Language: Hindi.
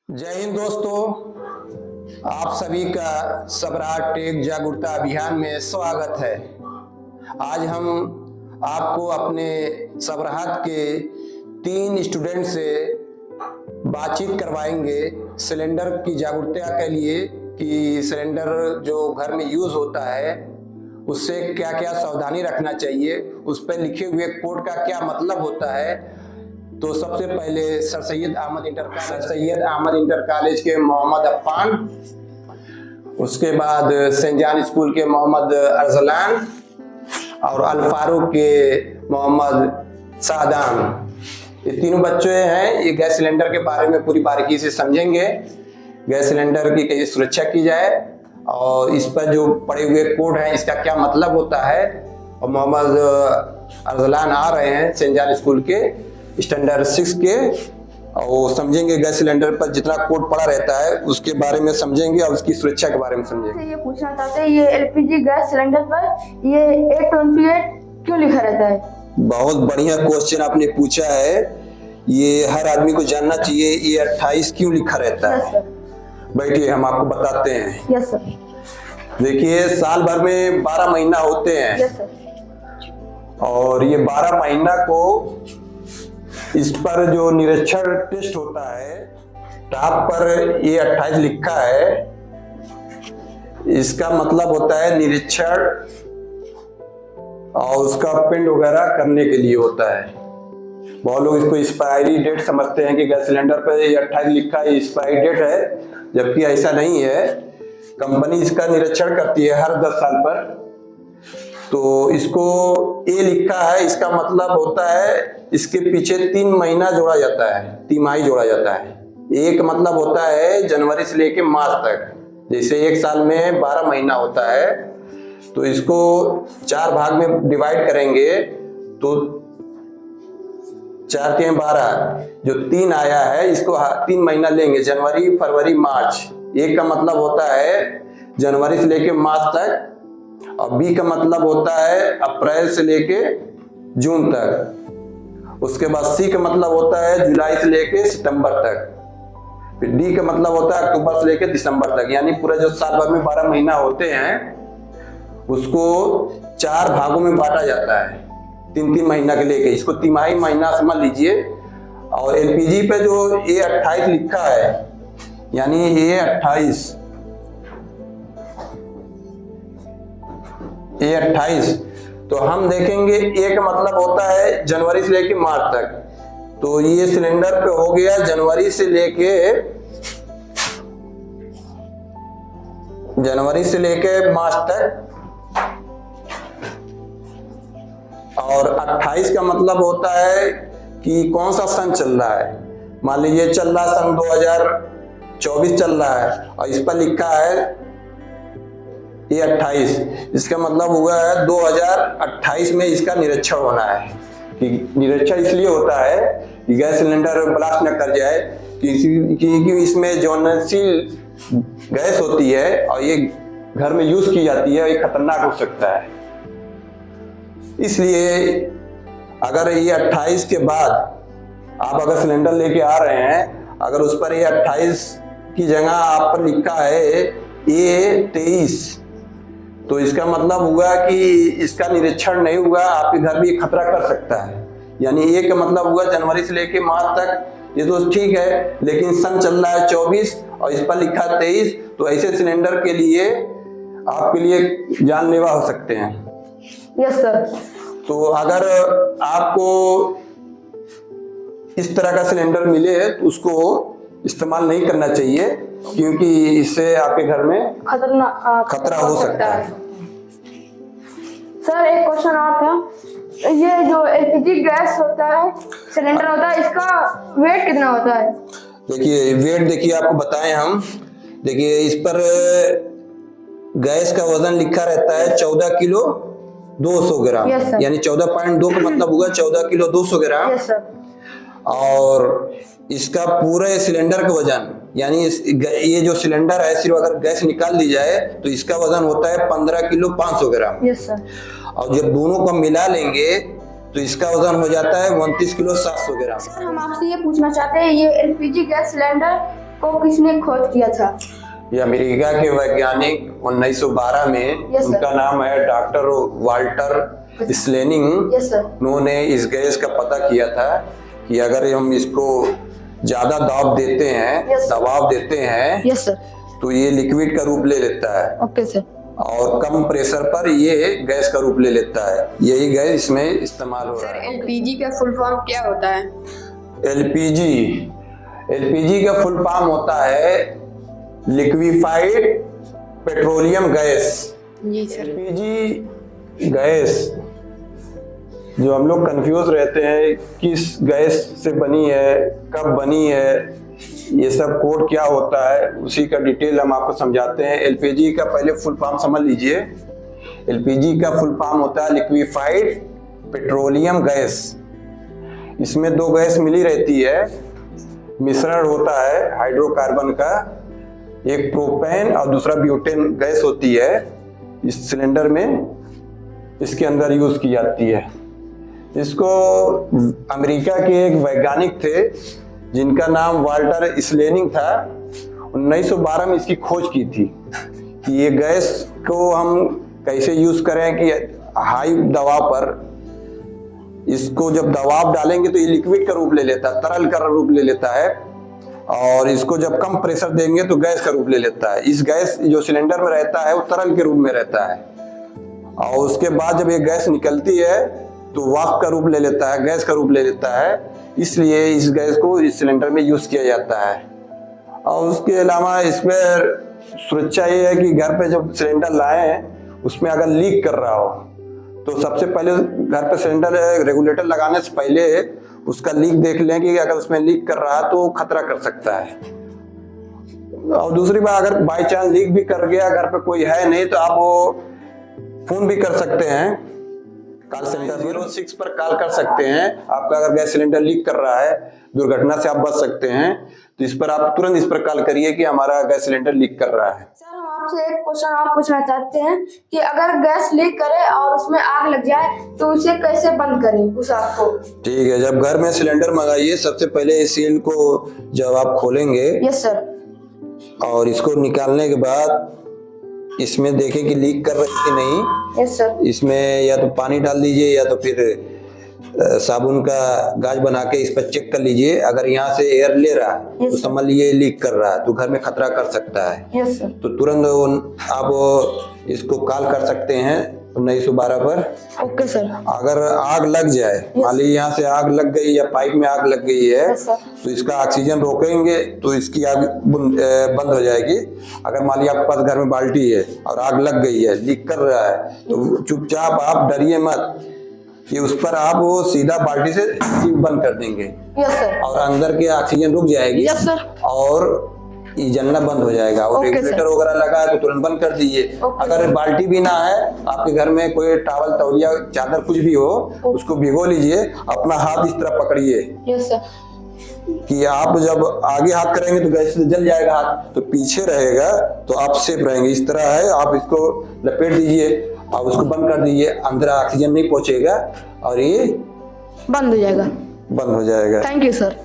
जय हिंद दोस्तों, आप सभी का सबराट टेक जागरूकता अभियान में स्वागत है। आज हम आपको अपने सबराहत के 3 स्टूडेंट से बातचीत करवाएंगे सिलेंडर की जागरूकता के लिए कि सिलेंडर जो घर में यूज होता है उससे क्या क्या सावधानी रखना चाहिए, उस पर लिखे हुए कोड का क्या मतलब होता है। तो सबसे पहले sir Syed Ahmad inter college के मोहम्मद अफ़ान, उसके बाद सेंट जॉन स्कूल के मोहम्मद अरसलान और अल फारूक के मोहम्मद सादान, ये तीनों बच्चे हैं। ये गैस सिलेंडर के बारे में पूरी बारीकी से समझेंगे, गैस सिलेंडर की कैसे सुरक्षा की जाए और इस पर जो पड़े हुए कोड हैं इसका क्या मतलब होता है। और मोहम्मद अरसलान आ रहे हैं सेंट जॉन स्कूल के स्टैंडर्ड 6 के, और समझेंगे गैस सिलेंडर पर जितना कोड पड़ा रहता है उसके बारे में समझेंगे और उसकी सुरक्षा के बारे में समझेंगे। ये पूछना चाहते हैं, ये एलपीजी गैस सिलेंडर पर ये 828 क्यों लिखा रहता है? बहुत बढ़िया क्वेश्चन आपने पूछा है, ये हर आदमी को जानना चाहिए ये 28 क्यों लिखा रहता है। Yes sir. बैठिए हम आपको बताते हैं। Yes sir. देखिए, साल भर में 12 महीना होते हैं। Yes sir. और ये 12 महीना को इस पर जो निरीक्षण टेस्ट होता है, टॉप पर ये 28 लिखा है, इसका मतलब होता है निरीक्षण और उसका पिंड वगैरह करने के लिए होता है। बहुत लोग इसको एक्सपायरी डेट समझते हैं कि गैस सिलेंडर पर ये 28 लिखा है एक्सपायरी डेट है, जबकि ऐसा नहीं है। कंपनी इसका निरीक्षण करती है हर 10 साल पर। तो इसको ए लिखा है, इसका मतलब होता है इसके पीछे 3 महीना जोड़ा जाता है, तिमाही जोड़ा जाता है। एक मतलब होता है जनवरी से लेके मार्च तक, जैसे एक साल में 12 महीना होता है तो इसको 4 भाग में डिवाइड करेंगे तो 4 3 12, जो 3 आया है इसको 3 महीना लेंगे, जनवरी फरवरी मार्च। एक का मतलब होता है जनवरी से लेके मार्च तक, और बी का मतलब होता है अप्रैल से लेके जून तक। उसके बाद सी का मतलब होता है जुलाई से लेके सितंबर तक। फिर डी का मतलब होता है अक्टूबर से लेके दिसंबर तक। यानी पूरा जो साल भर में 12 महीना होते हैं उसको 4 भागों में बांटा जाता है, 3-3 महीना के लेके। इसको तिमाही महीना समझ लीजिए। और एलपीजी पे जो ये 28 लिखा है, यानी ये 28, तो हम देखेंगे ए का मतलब होता है जनवरी से लेके मार्च तक। तो ये सिलेंडर पे हो गया जनवरी से लेके मार्च तक। और 28 का मतलब होता है कि कौन सा सन चल रहा है। मान लीजिए चल रहा सन 2024 चल रहा है और इस पर लिखा है ये 28, इसका मतलब हुआ है 2028 में इसका निरीक्षण होना है। कि निरीक्षण इसलिए होता है कि गैस सिलेंडर ब्लास्ट न कर जाए, क्योंकि इसमें ज्वलनशील गैस होती है और ये घर में यूज की जाती है, ये खतरनाक हो सकता है। इसलिए अगर ये 28 के बाद आप अगर सिलेंडर लेके आ रहे हैं, अगर उस पर ये 28 की जगह आप पर लिखा है ये 23, तो इसका मतलब हुआ कि इसका निरीक्षण नहीं हुआ, आपके घर भी खतरा कर सकता है। यानी ये का मतलब हुआ जनवरी से लेके मार्च तक, ये तो ठीक है, लेकिन सन चल रहा है 24 और इस पर लिखा 23, तो ऐसे सिलेंडर के लिए आपके लिए जानलेवा हो सकते हैं। Yes sir. तो अगर आपको इस तरह का सिलेंडर मिले तो उसको इस्तेमाल नहीं करना चाहिए, क्योंकि इससे आपके घर में खतरा हो सकता है। सर एक क्वेश्चन और था, ये जो एलपीजी गैस होता है, सिलेंडर होता है, इसका वेट कितना होता है? देखिए वेट, देखिए आपको बताएं हम, देखिए इस पर गैस का वजन लिखा रहता है 14 किलो 200 ग्राम। यानी 14.2 का मतलब हुआ 14 किलो 200 ग्राम। Yes sir. और इसका पूरे सिलेंडर का वजन, यानी ये जो सिलेंडर है सिर्फ अगर गैस निकाल दी जाए तो इसका वजन होता है 15 किलो 500 ग्राम। Yes sir. और जब दोनों को मिला लेंगे तो इसका वजन हो जाता है 29 किलो 700 ग्राम। सर हम आपसे ये पूछना चाहते हैं, ये एलपीजी गैस सिलेंडर को किसने खोज किया था? ये अमेरिका के वैज्ञानिक 1912 में, Yes, sir. उनका नाम है डॉक्टर वाल्टर स्लेनिंग। Yes sir. उन्होंने इस गैस का पता किया था कि अगर हम इसको ज्यादा दबाव देते हैं, Yes, sir. दबाव देते हैं यस सर। तो ये लिक्विड का रूप ले लेता है, ओके सर। और कम प्रेशर पर ये गैस का रूप ले लेता है। यही गैस इसमें इस्तेमाल हो रहा सर है। एलपीजी का फुल फॉर्म क्या होता है? एलपीजी का फुल फॉर्म होता है लिक्विफाइड पेट्रोलियम गैस। जी सर। एलपीजी गैस जो हम लोग कंफ्यूज रहते हैं किस गैस से बनी है, कब बनी है, ये सब कोड क्या होता है, उसी का डिटेल हम आपको समझाते हैं। एलपीजी का पहले फुल फॉर्म समझ लीजिए। एलपीजी का फुल फॉर्म होता है लिक्विफाइड पेट्रोलियम गैस। इसमें दो गैस मिली रहती है, मिश्रण होता है हाइड्रोकार्बन का, एक प्रोपेन और दूसरा ब्यूटेन गैस होती है। इस सिलेंडर में इसके अंदर यूज की जाती है। इसको अमेरिका के एक वैज्ञानिक थे जिनका नाम वाल्टर स्लेनिंग था। 1912 में इसकी खोज की थी कि ये गैस को हम कैसे यूज करें कि हाई दबाव पर इसको जब दबाव डालेंगे तो ये लिक्विड का रूप ले लेता है, तरल का रूप ले लेता है, और इसको जब कम प्रेशर देंगे तो गैस का रूप ले लेता है। इस गैस जो सिलेंडर में रहता है वो तरल के रूप में रहता है, और उसके बाद जब ये गैस निकलती है तो वाष्प का रूप ले लेता है, गैस का रूप ले लेता है। इसलिए इस गैस को इस सिलेंडर में यूज किया जाता है। और उसके अलावा इसमें सुरक्षा ये है कि घर पे जब सिलेंडर लाए उसमें अगर लीक कर रहा हो तो सबसे पहले घर पे सिलेंडर रेगुलेटर लगाने से पहले उसका लीक देख लें कि अगर उसमें लीक कर रहा है तो खतरा कर सकता है। और दूसरी बात, अगर बाई चांस लीक भी कर गया, घर पे कोई है नहीं, तो आप वो फोन भी कर सकते हैं, कॉल सेंटर 06 पर कॉल कर सकते हैं। आपका अगर गैस सिलेंडर लीक कर रहा है, दुर्घटना से आप बच सकते हैं, तो इस पर आप तुरंत इस पर कॉल करिए कि हमारा गैस सिलेंडर लीक कर रहा है। सर हम आपसे एक क्वेश्चन और पूछना चाहते हैं कि अगर गैस लीक करे और उसमें आग लग जाए तो उसे कैसे बंद करें उस आग को? ठीक है, जब घर में सिलेंडर मंगाइए सबसे पहले इस सील को जब आप खोलेंगे, यस सर, और इसको निकालने के बाद इसमें देखें कि लीक कर रही कि नहीं। Yes sir. इसमें या तो पानी डाल दीजिए या तो फिर साबुन का गाज बना के इस पर चेक कर लीजिए। अगर यहाँ से एयर ले रहा है तो समझ लीजिए लीक कर रहा है, तो घर में खतरा कर सकता है। Yes sir. तो तुरंत आप इसको कॉल कर सकते हैं 1912 पर। Okay sir. अगर आग लग जाए, मान लीजिए यहाँ से आग लग गई या पाइप में आग लग गई है, यस सर। तो इसका ऑक्सीजन रोकेंगे तो इसकी आग बंद हो जाएगी। अगर मान लीजिए आपके पास घर में बाल्टी है और आग लग गई है, लीक कर रहा है, तो चुपचाप आप डरिए मत कि उस पर आप वो सीधा बाल्टी से सील बंद कर देंगे। Yes sir. और अंदर के ऑक्सीजन रुक जाएगी। Yes sir. और ये जलना बंद हो जाएगा। और ओके रेगुलेटर वगैरह लगा है तो तुरंत बंद कर दीजिए। ओके अगर बाल्टी भी ना है, आपके घर में कोई टॉवल, तौलिया, चादर कुछ भी हो, उसको भिगो लीजिए, अपना हाथ इस तरह पकड़िए यस सर। कि आप जब आगे हाथ करेंगे तो गैस से जल जाएगा हाथ, तो पीछे रहेगा तो आप सेफ रहेंगे। इस तरह है, आप इसको लपेट दीजिए और उसको बंद कर दीजिए, अंदर ऑक्सीजन नहीं पहुंचेगा और ये बंद हो जाएगा। बंद हो जाएगा। Thank you sir.